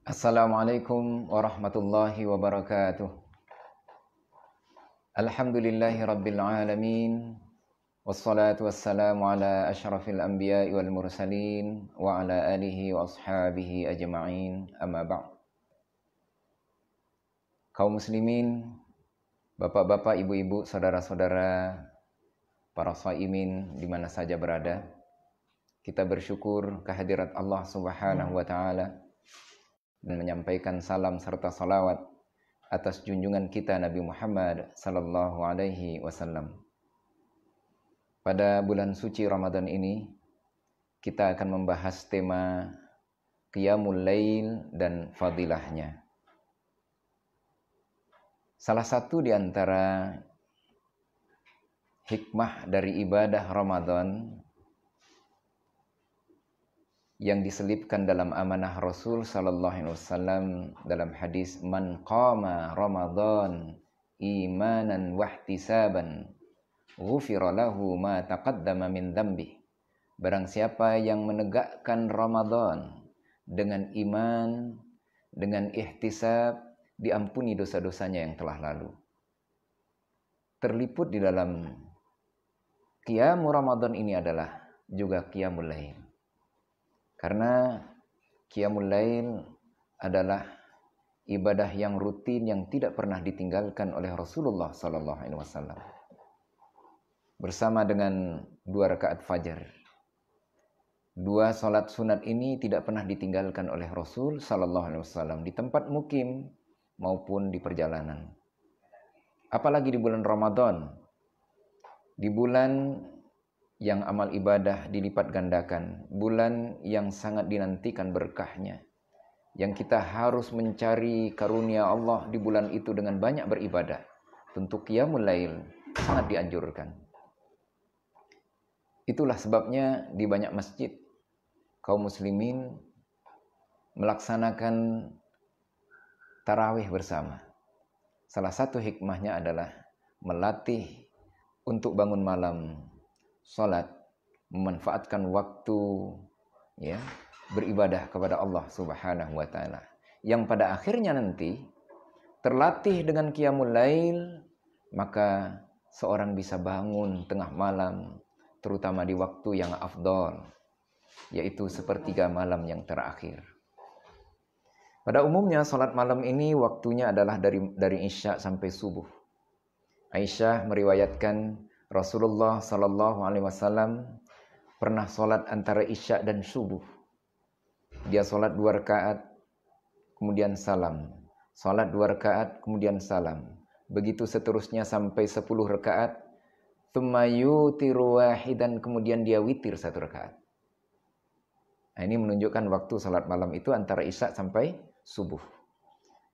Assalamualaikum warahmatullahi wabarakatuh. Alhamdulillahi rabbil alamin. Wassalatu wassalamu ala ashrafil anbiya'i wal mursalin wa ala alihi wa ashabihi ajma'in. Amma ba'd. Kaum muslimin, bapak-bapak, ibu-ibu, saudara-saudara, para shaimin di mana saja berada, kita bersyukur kehadirat Allah Subhanahu wa taala dan menyampaikan salam serta salawat atas junjungan kita Nabi Muhammad sallallahu alaihi wasallam. Pada bulan suci Ramadan ini kita akan membahas tema Qiyamul Lail dan fadilahnya. Salah satu di antara hikmah dari ibadah Ramadan yang diselipkan dalam amanah Rasul sallallahu alaihi wasallam dalam hadis man qama Ramadan imanan wahtisaban ghufira lahu ma taqaddama min dhanbi. Barang siapa yang menegakkan Ramadan dengan iman, dengan ihtisab, diampuni dosa-dosanya yang telah lalu. Terliput di dalam qiyamul Ramadan ini adalah juga qiyamul lail. Karena Qiyamul Lail adalah ibadah yang rutin yang tidak pernah ditinggalkan oleh Rasulullah sallallahu alaihi wasallam. Bersama dengan 2 rakaat fajar. 2 salat sunat ini tidak pernah ditinggalkan oleh Rasul sallallahu alaihi wasallam di tempat mukim maupun di perjalanan. Apalagi di bulan Ramadan. Di bulan yang amal ibadah dilipat gandakan, bulan yang sangat dinantikan berkahnya, yang kita harus mencari karunia Allah di bulan itu dengan banyak beribadah. Tentu Qiyamul Lail sangat dianjurkan. Itulah sebabnya di banyak masjid kaum muslimin melaksanakan tarawih bersama. Salah satu hikmahnya adalah melatih untuk bangun malam, salat, memanfaatkan waktu beribadah kepada Allah Subhanahu wa taala. Yang pada akhirnya nanti terlatih dengan Qiyamul Lail, maka seorang bisa bangun tengah malam, terutama di waktu yang afdal, yaitu sepertiga malam yang terakhir. Pada umumnya salat malam ini waktunya adalah dari Isya sampai subuh. Aisyah meriwayatkan Rasulullah sallallahu alaihi wasallam pernah salat antara Isya dan subuh. Dia salat 2 rakaat, kemudian salam. Salat 2 rakaat, kemudian salam. Begitu seterusnya sampai 10 rakaat. Tsumma yutiru wahidan, kemudian dia witir 1 rakaat. Nah, ini menunjukkan waktu salat malam itu antara Isya sampai subuh.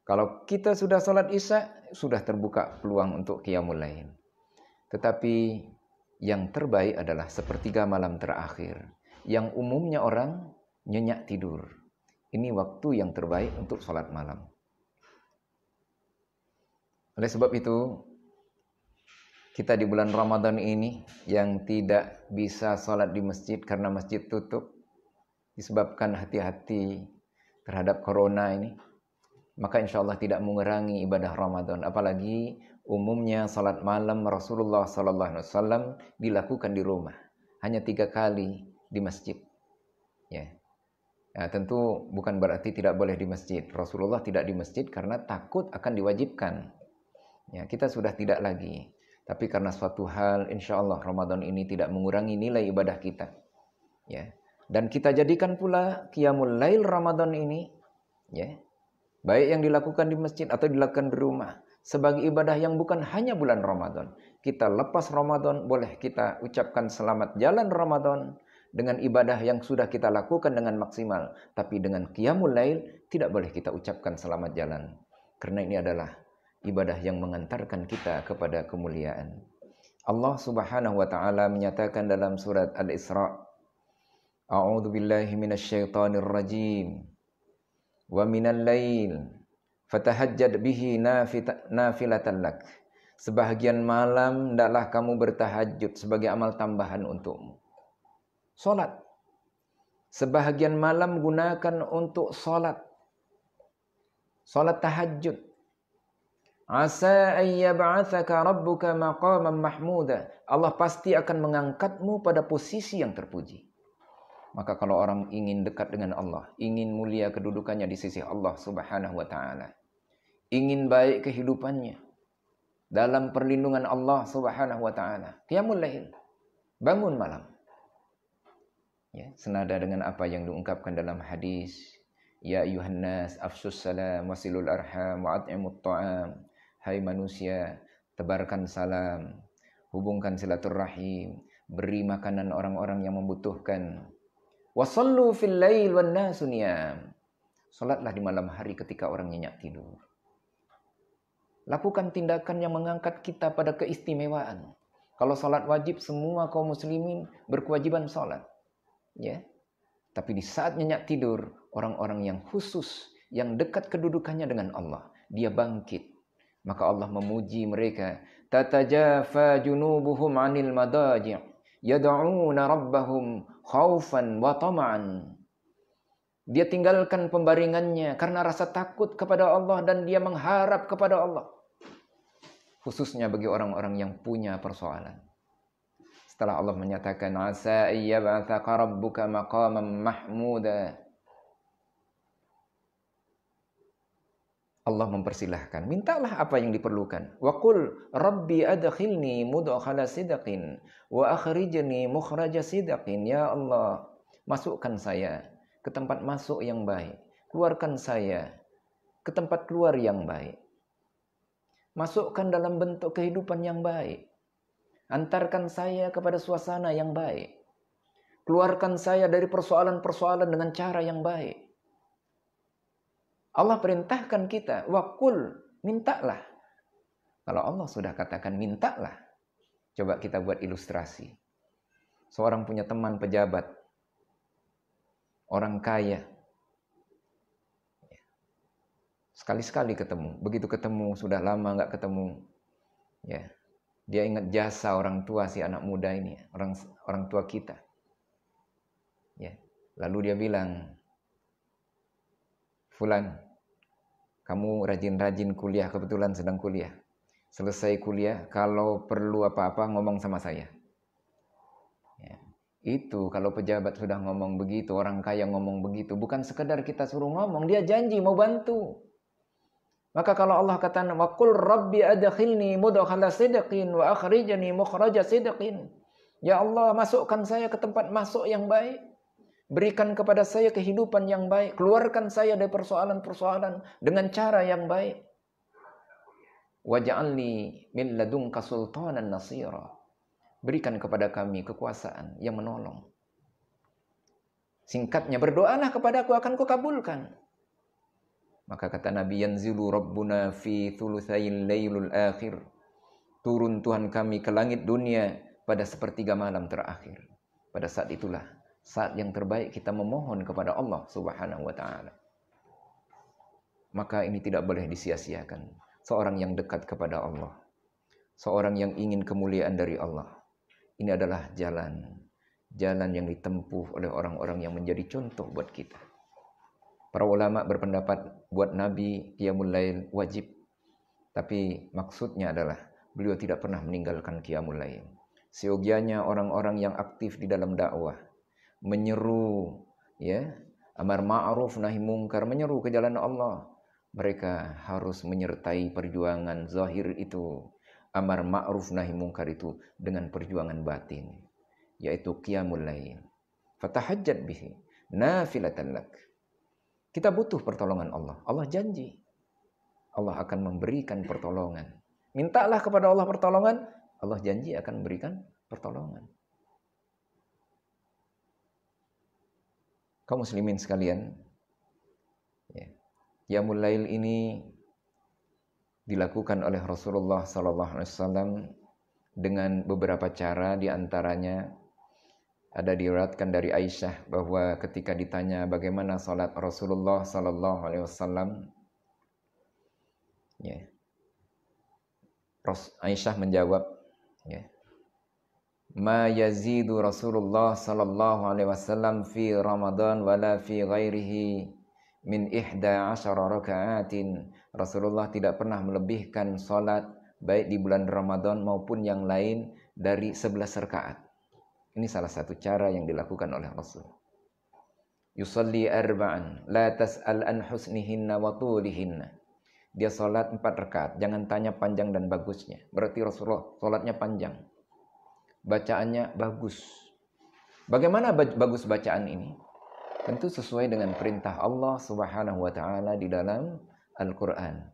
Kalau kita sudah salat Isya, sudah terbuka peluang untuk Qiyamul Lail. Tetapi yang terbaik adalah sepertiga malam terakhir, yang umumnya orang nyenyak tidur. Ini waktu yang terbaik untuk salat malam. Oleh sebab itu, kita di bulan Ramadan ini yang tidak bisa salat di masjid karena masjid tutup, disebabkan hati-hati terhadap corona ini, maka insya Allah tidak mengurangi ibadah Ramadan. Apalagi umumnya salat malam Rasulullah sallallahu alaihi wasallam dilakukan di rumah, hanya 3 kali di masjid. Ya, tentu bukan berarti tidak boleh di masjid. Rasulullah tidak di masjid karena takut akan diwajibkan. Ya, kita sudah tidak lagi. Tapi karena suatu hal, insya Allah Ramadan ini tidak mengurangi nilai ibadah kita. Ya, dan kita jadikan pula Qiyamul Lail Ramadan ini, baik yang dilakukan di masjid atau dilakukan di rumah, sebagai ibadah yang bukan hanya bulan Ramadan. Kita lepas Ramadan, boleh kita ucapkan selamat jalan Ramadan dengan ibadah yang sudah kita lakukan dengan maksimal. Tapi dengan Qiyamul Lail, tidak boleh kita ucapkan selamat jalan. Karena ini adalah ibadah yang mengantarkan kita kepada kemuliaan. Allah Subhanahu wa ta'ala menyatakan dalam surat Al-Isra, A'udzu billahi minasyaitonir rajim. Wa minal lail fatahajjad bihi nafilatan lak. Sebahagian malam hendaklah kamu bertahajud sebagai amal tambahan untukmu. Salat. Sebahagian malam gunakan untuk salat. salat tahajud. Asa an yab'atsaka rabbuka maqaman mahmuda. Allah pasti akan mengangkatmu pada posisi yang terpuji. Maka kalau orang ingin dekat dengan Allah, ingin mulia kedudukannya di sisi Allah Subhanahu wa taala, ingin baik kehidupannya dalam perlindungan Allah Subhanahu wa taala, qiyamul lail, bangun malam. Ya, senada dengan apa yang diungkapkan dalam hadis, ya ayuhan nas afsus salam wasilul arham wa at'imut ta'am. Hai manusia, tebarkan salam, hubungkan silaturahim, beri makanan orang-orang yang membutuhkan. Wasallu fil lail wan nasu niyam. Salatlah di malam hari ketika orang nyenyak tidur. Lakukan tindakan yang mengangkat kita pada keistimewaan. Kalau salat wajib, semua kaum muslimin berkewajiban salat. Ya. Tapi di saat nyenyak tidur, orang-orang yang khusus, yang dekat kedudukannya dengan Allah, dia bangkit. Maka Allah memuji mereka. Tatajafa junubuhum 'anil madaji' yad'una rabbahum khaufan wa tama'an. Dia tinggalkan pembaringannya karena rasa takut kepada Allah dan dia mengharap kepada Allah. Khususnya bagi orang-orang yang punya persoalan. Setelah Allah menyatakan asa ayyab'atsaka rabbuka maqaman mahmuda, Allah mempersilahkan, mintalah apa yang diperlukan. Wa qul rabbi adkhilni mudkhala sidqin wa akhrijni mukhraja sidqin. Ya Allah, masukkan saya ke tempat masuk yang baik. Keluarkan saya ke tempat keluar yang baik. Masukkan dalam bentuk kehidupan yang baik. Antarkan saya kepada suasana yang baik. Keluarkan saya dari persoalan-persoalan dengan cara yang baik. Allah perintahkan kita, waqul, mintalah. Kalau Allah sudah katakan mintalah, coba kita buat ilustrasi. Seorang punya teman pejabat, orang kaya. Sekali-sekali ketemu, begitu ketemu sudah lama nggak ketemu. Ya, dia ingat jasa orang tua si anak muda ini, orang tua kita. Ya, lalu dia bilang, Fulan, kamu rajin-rajin kuliah, kebetulan sedang kuliah. Selesai kuliah, kalau perlu apa-apa ngomong sama saya. Ya. Itu kalau pejabat sudah ngomong begitu, orang kaya ngomong begitu, bukan sekedar kita suruh ngomong, dia janji mau bantu. Maka kalau Allah kata, wa qul rabbi adkhilni mudkhala sidqin wa akhrijni mukhraja sidqin. Ya Allah, masukkan saya ke tempat masuk yang baik. Berikan kepada saya kehidupan yang baik. Keluarkan saya dari persoalan-persoalan dengan cara yang baik. Waj'alni min ladunka sultanan nasira. Berikan kepada kami kekuasaan yang menolong. Singkatnya, berdoalah kepadaku, akan kukabulkan. Maka kata Nabi, yanzilu rabbuna fi thulutsayil lailul akhir. Turun Tuhan kami ke langit dunia pada sepertiga malam terakhir. Pada saat itulah saat yang terbaik kita memohon kepada Allah Subhanahu wa taala. Maka ini tidak boleh disia-siakan. Seorang yang dekat kepada Allah, seorang yang ingin kemuliaan dari Allah, ini adalah jalan yang ditempuh oleh orang-orang yang menjadi contoh buat kita. Para ulama berpendapat buat Nabi qiyamul lail wajib. Tapi maksudnya adalah beliau tidak pernah meninggalkan qiyamul lail. Seyogianya orang-orang yang aktif di dalam dakwah, menyeru ya, amar ma'ruf nahi mungkar, menyeru ke jalan Allah, mereka harus menyertai perjuangan zahir itu, amar ma'ruf nahi mungkar itu, dengan perjuangan batin, yaitu qiyamul lail. Fatahajjat bihi nafilatan lak. Kita butuh pertolongan Allah. Allah janji Allah akan memberikan pertolongan. Mintalah kepada Allah pertolongan, Allah janji akan memberikan pertolongan. Kaum muslimin sekalian, ya, qiyamul lail ini dilakukan oleh Rasulullah SAW dengan beberapa cara. Di antaranya ada diriwayatkan dari Aisyah bahwa ketika ditanya bagaimana salat Rasulullah SAW, ya, Aisyah menjawab, ya, ma yazidu Rasulullah sallallahu alaihi wasallam fi Ramadan wala fi ghairihi min 11 raka'atin. Rasulullah tidak pernah melebihkan salat baik di bulan Ramadan maupun yang lain dari 11 rakaat. Ini salah satu cara yang dilakukan oleh Rasul. Yusalli arba'an la tas'al an husnihinna wa tulihinna. Dia salat 4 rakaat, jangan tanya panjang dan bagusnya. Berarti Rasulullah salatnya panjang. Bacaannya bagus. Bagaimana bagus bacaan ini? Tentu sesuai dengan perintah Allah Subhanahu wa taala di dalam Al-Qur'an.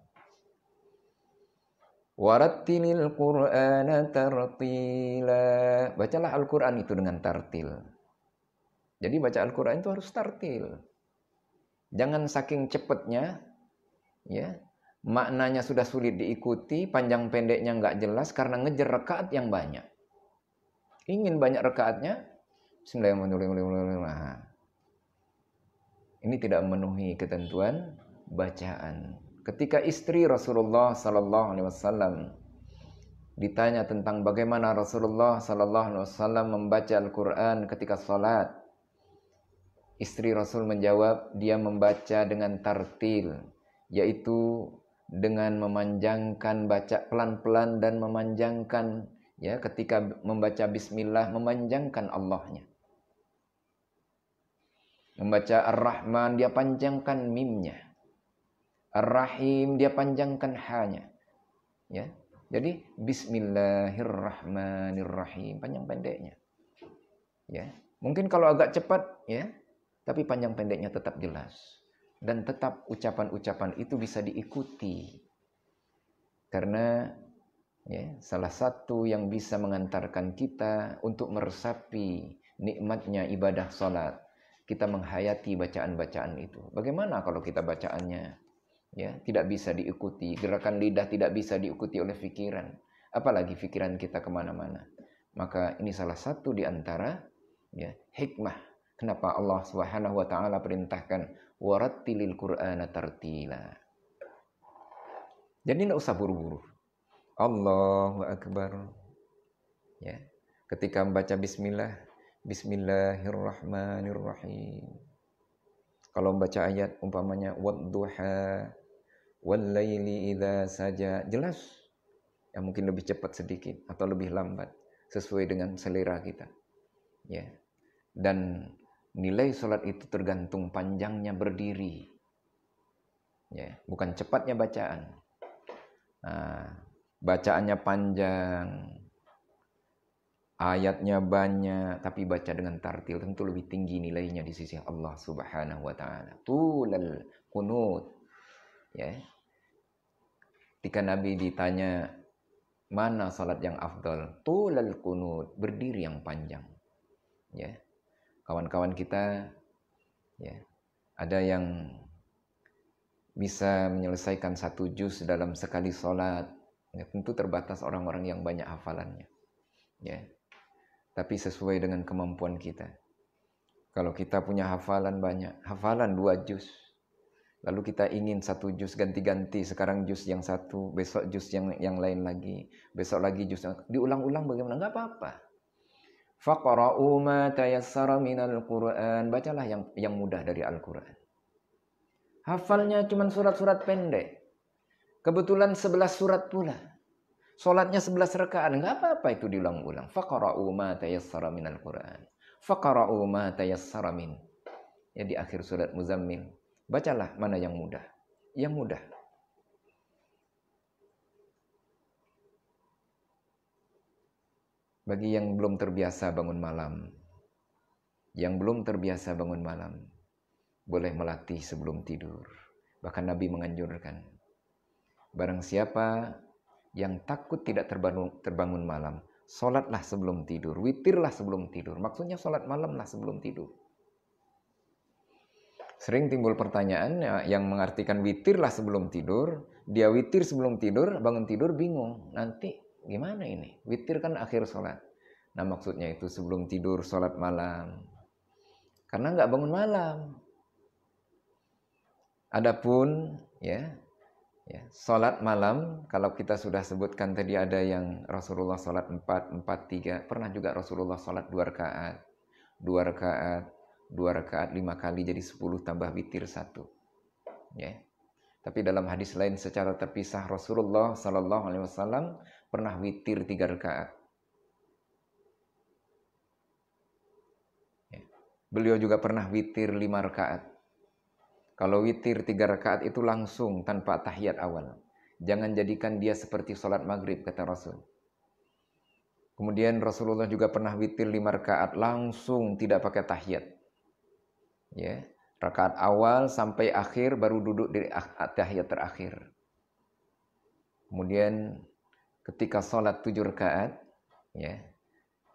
Warattilil Qur'ana tartila. Bacalah Al-Qur'an itu dengan tartil. Jadi baca Al-Qur'an itu harus tartil. Jangan saking cepatnya, ya, maknanya sudah sulit diikuti, panjang pendeknya nggak jelas karena ngejar rakaat yang banyak. Ingin banyak rakaatnya, Bismillahirrahmanirrahim. Ini tidak memenuhi ketentuan bacaan. Ketika istri Rasulullah sallallahu alaihi wasallam ditanya tentang bagaimana Rasulullah sallallahu alaihi wasallam membaca Al-Qur'an ketika salat, istri Rasul menjawab, dia membaca dengan tartil, yaitu dengan memanjangkan, baca pelan-pelan dan memanjangkan, ya, ketika membaca bismillah memanjangkan Allahnya. Membaca Ar-Rahman dia panjangkan mimnya. Ar-Rahim dia panjangkan ha-nya. Ya. Jadi Bismillahirrahmanirrahim panjang pendeknya. Ya. Mungkin kalau agak cepat, ya, tapi panjang pendeknya tetap jelas dan tetap ucapan-ucapan itu bisa diikuti. Karena, ya, salah satu yang bisa mengantarkan kita untuk meresapi nikmatnya ibadah salat, kita menghayati bacaan-bacaan itu. Bagaimana kalau kita bacaannya, ya, tidak bisa diikuti, gerakan lidah tidak bisa diikuti oleh pikiran, apalagi pikiran kita kemana-mana. Maka ini salah satu di antara, ya, hikmah kenapa Allah Subhanahu wa taala perintahkan warattilil Qur'ana tartila. Jadi tidak usah buru-buru. Allahu Akbar. Ya. Ketika membaca bismillah, Bismillahirrahmanirrahim. Kalau membaca ayat umpamanya wadduha wallaili idza saja, jelas. Ya, mungkin lebih cepat sedikit atau lebih lambat sesuai dengan selera kita. Ya. Dan nilai salat itu tergantung panjangnya berdiri. Ya, bukan cepatnya bacaan. Nah, bacaannya panjang, ayatnya banyak, tapi baca dengan tartil tentu lebih tinggi nilainya di sisi Allah Subhanahu wa taala. Tulal qunut. Ya. Ketika Nabi ditanya mana salat yang afdal, tulal qunut, berdiri yang panjang. Ya. Kawan-kawan kita, ya, ada yang bisa menyelesaikan 1 juz dalam sekali salat. Ya, tentu terbatas orang-orang yang banyak hafalannya. Ya. Tapi sesuai dengan kemampuan kita. Kalau kita punya hafalan banyak, hafalan 2 juz, lalu kita ingin 1 juz ganti-ganti, sekarang juz yang 1, besok juz yang lain lagi, besok lagi juz yang diulang-ulang, bagaimana? Enggak apa-apa. Faqra'u ma tayassara minal Qur'an, bacalah yang mudah dari Al-Qur'an. Hafalnya cuma surat-surat pendek. Kebetulan 11 surat pula. Salatnya 11 rakaat, enggak apa-apa itu diulang-ulang. Faqra'u ma tayassara minal Qur'an. Faqra'u ma tayassara min. Ya, di akhir surat Muzammil, bacalah mana yang mudah. Yang mudah. Bagi yang belum terbiasa bangun malam, boleh melatih sebelum tidur. Bahkan Nabi menganjurkan, barang siapa yang takut tidak terbangun malam, sholatlah sebelum tidur, witirlah sebelum tidur. Maksudnya sholat malamlah sebelum tidur. Sering timbul pertanyaan yang mengartikan witirlah sebelum tidur, dia witir sebelum tidur, bangun tidur bingung. Nanti gimana ini? Witir kan akhir sholat. Nah, maksudnya itu sebelum tidur sholat malam. Karena nggak bangun malam. Adapun, ya, sholat malam, kalau kita sudah sebutkan tadi ada yang Rasulullah sholat 4, 3. Pernah juga Rasulullah sholat 2 rakaat. 2 rakaat, 5 kali jadi 10 tambah witir 1. Ya. Tapi dalam hadis lain secara terpisah Rasulullah Sallallahu Alaihi Wasallam pernah witir 3 rakaat. Ya. Beliau juga pernah witir 5 rakaat. Kalau witir 3 rakaat itu langsung tanpa tahiyat awal. Jangan jadikan dia seperti sholat maghrib, kata Rasul. Kemudian Rasulullah juga pernah witir 5 rakaat langsung tidak pakai tahiyat. Ya, rakaat awal sampai akhir baru duduk di tahiyat terakhir. Kemudian ketika sholat 7 rakaat, ya,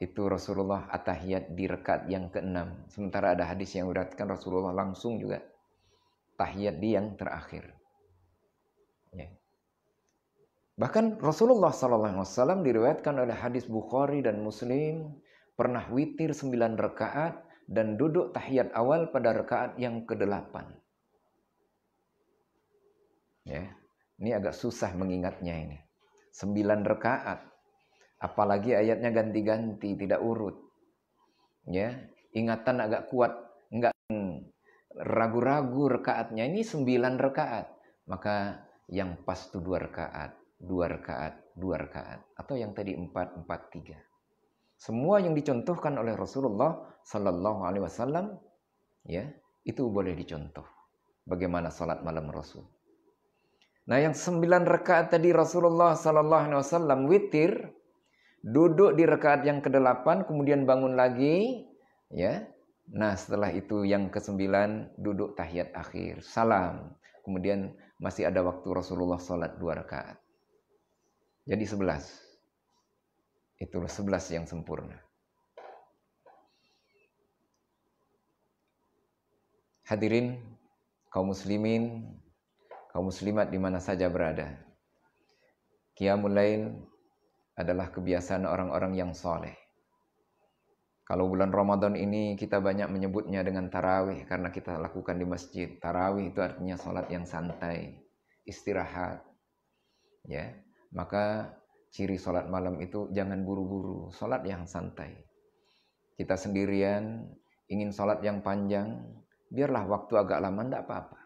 itu Rasulullah at-tahiyat di rakaat yang ke-6. Sementara ada hadis yang meriwayatkan Rasulullah langsung juga tahiyat di yang terakhir. Ya. Bahkan Rasulullah SAW diriwayatkan oleh hadis Bukhari dan Muslim pernah witir 9 rakaat dan duduk tahiyat awal pada rakaat yang ke-8. Ya, ini agak susah mengingatnya ini. 9 rakaat, apalagi ayatnya ganti-ganti, tidak urut. Ya, ingatan agak kuat, enggak ragu-ragu rakaatnya. Ini 9 rakaat, maka yang pas itu 2 rakaat. 2 rakaat, 2 rakaat, atau yang tadi 4, 4, 3. Semua yang dicontohkan oleh Rasulullah Sallallahu Alaihi Wasallam, ya, itu boleh dicontoh. Bagaimana salat malam Rasul. Nah, yang 9 rakaat tadi Rasulullah Sallallahu Alaihi Wasallam witir, duduk di rakaat yang ke-8, kemudian bangun lagi, ya. Nah, setelah itu yang ke-9 duduk tahiyat akhir, salam. Kemudian masih ada waktu Rasulullah salat 2 rakaat. Jadi 11. Itulah 11 yang sempurna. Hadirin kaum muslimin, kaum muslimat di mana saja berada. Qiyamul Lail adalah kebiasaan orang-orang yang soleh. Kalau bulan Ramadan ini kita banyak menyebutnya dengan tarawih karena kita lakukan di masjid. Tarawih itu artinya salat yang santai, istirahat. Ya, maka ciri sholat malam itu jangan buru-buru, sholat yang santai. Kita sendirian, ingin sholat yang panjang, biarlah waktu agak lama, tidak apa-apa.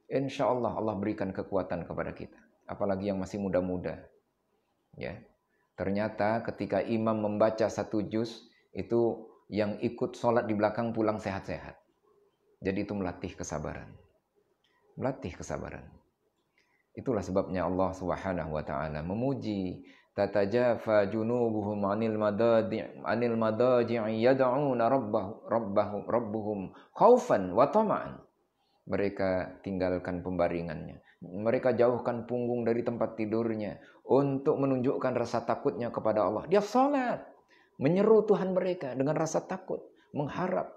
Insya Allah Allah berikan kekuatan kepada kita. Apalagi yang masih muda-muda. Ya, ternyata ketika imam membaca 1 juz, itu yang ikut sholat di belakang pulang sehat-sehat. Jadi itu melatih kesabaran. Melatih kesabaran. Itulah sebabnya Allah Subhanahu wa taala memuji tatajafa junubuhum 'anil madaji'i yad'una rabbuhum khaufan wa tama'an. Mereka tinggalkan pembaringannya. Mereka jauhkan punggung dari tempat tidurnya untuk menunjukkan rasa takutnya kepada Allah. Dia salat, menyeru Tuhan mereka dengan rasa takut, mengharap.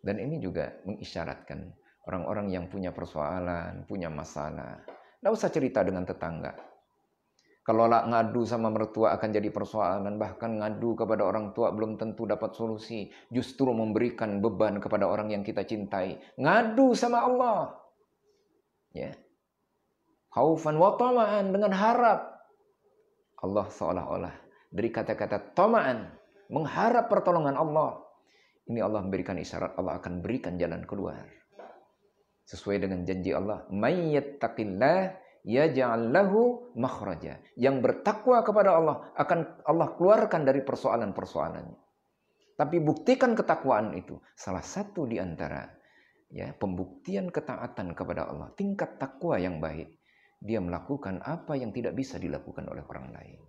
Dan ini juga mengisyaratkan orang-orang yang punya persoalan, punya masalah. Tidak usah cerita dengan tetangga. Kalau ngadu sama mertua akan jadi persoalan. Bahkan ngadu kepada orang tua belum tentu dapat solusi. Justru memberikan beban kepada orang yang kita cintai. Ngadu sama Allah. Ya. Khaufan wa tama'an, dengan harap. Allah seolah-olah dari kata-kata tama'an, mengharap pertolongan Allah. Ini Allah memberikan isyarat Allah akan berikan jalan keluar. Sesuai dengan janji Allah, may yattaqillah yaj'al lahu makhraja. Yang bertakwa kepada Allah akan Allah keluarkan dari persoalan-persoalannya. Tapi buktikan ketakwaan itu salah satu di antara ya pembuktian ketaatan kepada Allah, tingkat takwa yang baik. Dia melakukan apa yang tidak bisa dilakukan oleh orang lain.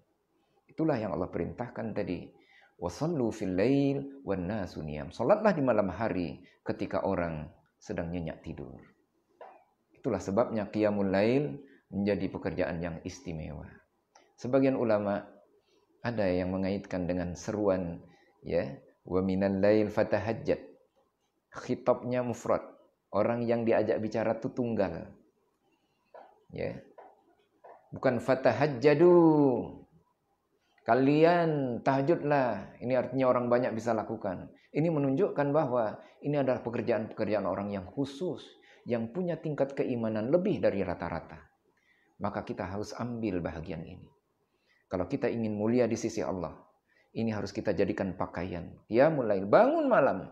Itulah yang Allah perintahkan tadi. Wasallu fil lail wan nasu niyam. Salatlah di malam hari ketika orang sedang nyenyak tidur. Itulah sebabnya qiyamul lail menjadi pekerjaan yang istimewa. Sebagian ulama ada yang mengaitkan dengan seruan ya, wa minal lail fatahajjat. Khitabnya mufrad. Orang yang diajak bicara itu tunggal. Ya. Bukan fatahajjadu. Kalian tahajudlah. Ini artinya orang banyak bisa lakukan. Ini menunjukkan bahwa ini adalah pekerjaan-pekerjaan orang yang khusus, yang punya tingkat keimanan lebih dari rata-rata. Maka kita harus ambil bahagian ini. Kalau kita ingin mulia di sisi Allah, ini harus kita jadikan pakaian. Ya mulai bangun malam.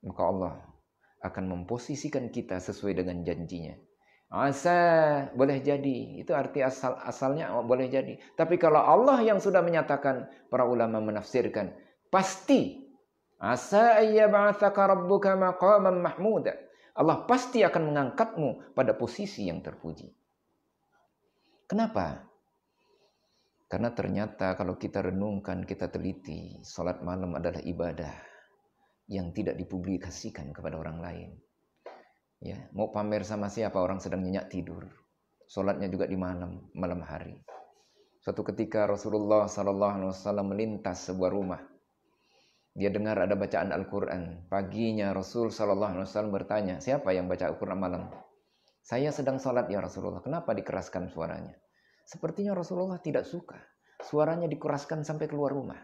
Maka Allah akan memposisikan kita sesuai dengan janjinya. Asa boleh jadi, itu arti asalnya boleh jadi. Tapi kalau Allah yang sudah menyatakan, para ulama menafsirkan, pasti asa ayyab'atsaka rabbuka maqaman mahmuda. Allah pasti akan mengangkatmu pada posisi yang terpuji. Kenapa? Karena ternyata kalau kita renungkan, kita teliti, salat malam adalah ibadah yang tidak dipublikasikan kepada orang lain. Ya, mau pamer sama siapa, orang sedang nyenyak tidur. Salatnya juga di malam hari. Suatu ketika Rasulullah SAW melintas sebuah rumah. Dia dengar ada bacaan Al-Quran. Paginya Rasul SAW bertanya, siapa yang baca Al-Quran malam? Saya sedang salat ya Rasulullah. Kenapa dikeraskan suaranya? Sepertinya Rasulullah tidak suka. Suaranya dikeraskan sampai keluar rumah.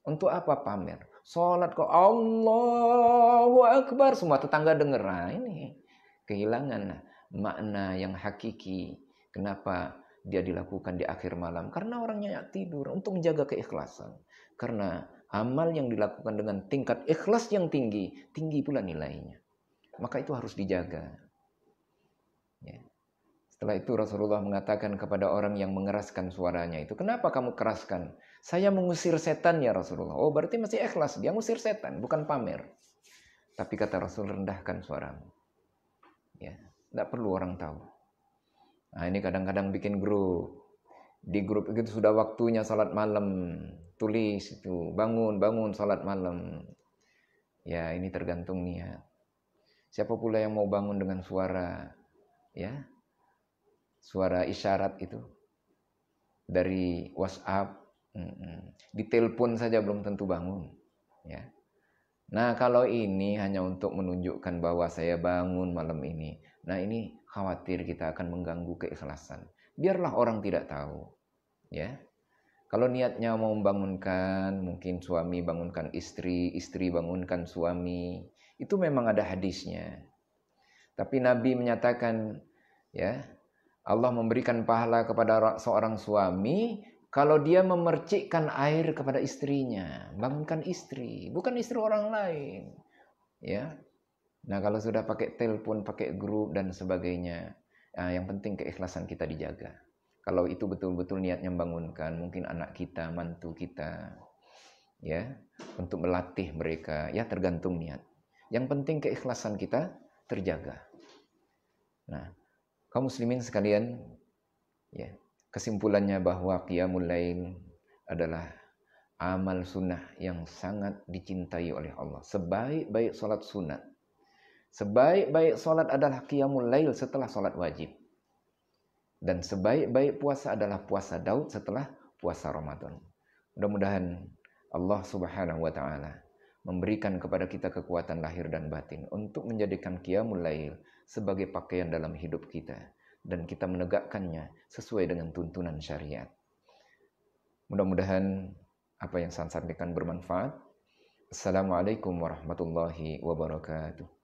Untuk apa pamer? Salat kok Allahu Akbar. Semua tetangga dengar. Nah, ini kehilangan makna yang hakiki. Kenapa dia dilakukan di akhir malam? Karena orangnya nyenyak tidur. Untuk menjaga keikhlasan. Karena amal yang dilakukan dengan tingkat ikhlas yang tinggi, tinggi pula nilainya. Maka itu harus dijaga. Ya. Setelah itu Rasulullah mengatakan kepada orang yang mengeraskan suaranya itu, kenapa kamu keraskan? Saya mengusir setan ya Rasulullah. Oh, berarti masih ikhlas, dia ngusir setan, bukan pamer. Tapi kata Rasul, rendahkan suaramu. Ya, tidak perlu orang tahu. Nah, ini kadang-kadang bikin grup. Di grup itu sudah waktunya salat malam, tulis itu, bangun salat malam. Ya, ini tergantung niat. Siapa pula yang mau bangun dengan suara, ya, suara isyarat itu dari WhatsApp, ditelepon saja belum tentu bangun, ya. Nah, kalau ini hanya untuk menunjukkan bahwa saya bangun malam ini, nah ini khawatir kita akan mengganggu keikhlasan. Biarlah orang tidak tahu, ya. Kalau niatnya mau membangunkan, mungkin suami bangunkan istri, istri bangunkan suami, itu memang ada hadisnya. Tapi Nabi menyatakan, ya, Allah memberikan pahala kepada seorang suami kalau dia memercikkan air kepada istrinya. Bangunkan istri, bukan istri orang lain. Ya. Nah, kalau sudah pakai telepon, pakai grup dan sebagainya, yang penting keikhlasan kita dijaga. Kalau itu betul-betul niatnya membangunkan, mungkin anak kita, mantu kita, ya, untuk melatih mereka, ya tergantung niat. Yang penting keikhlasan kita terjaga. Nah, kaum muslimin sekalian, ya, kesimpulannya bahwa qiyamul lail adalah amal sunnah yang sangat dicintai oleh Allah. Sebaik-baik salat sunat, sebaik-baik salat adalah qiyamul lail setelah salat wajib. Dan sebaik-baik puasa adalah puasa Daud setelah puasa Ramadan. Mudah-mudahan Allah Subhanahu wa taala memberikan kepada kita kekuatan lahir dan batin untuk menjadikan qiyamul lail sebagai pakaian dalam hidup kita dan kita menegakkannya sesuai dengan tuntunan syariat. Mudah-mudahan apa yang saya sampaikan bermanfaat. Assalamualaikum warahmatullahi wabarakatuh.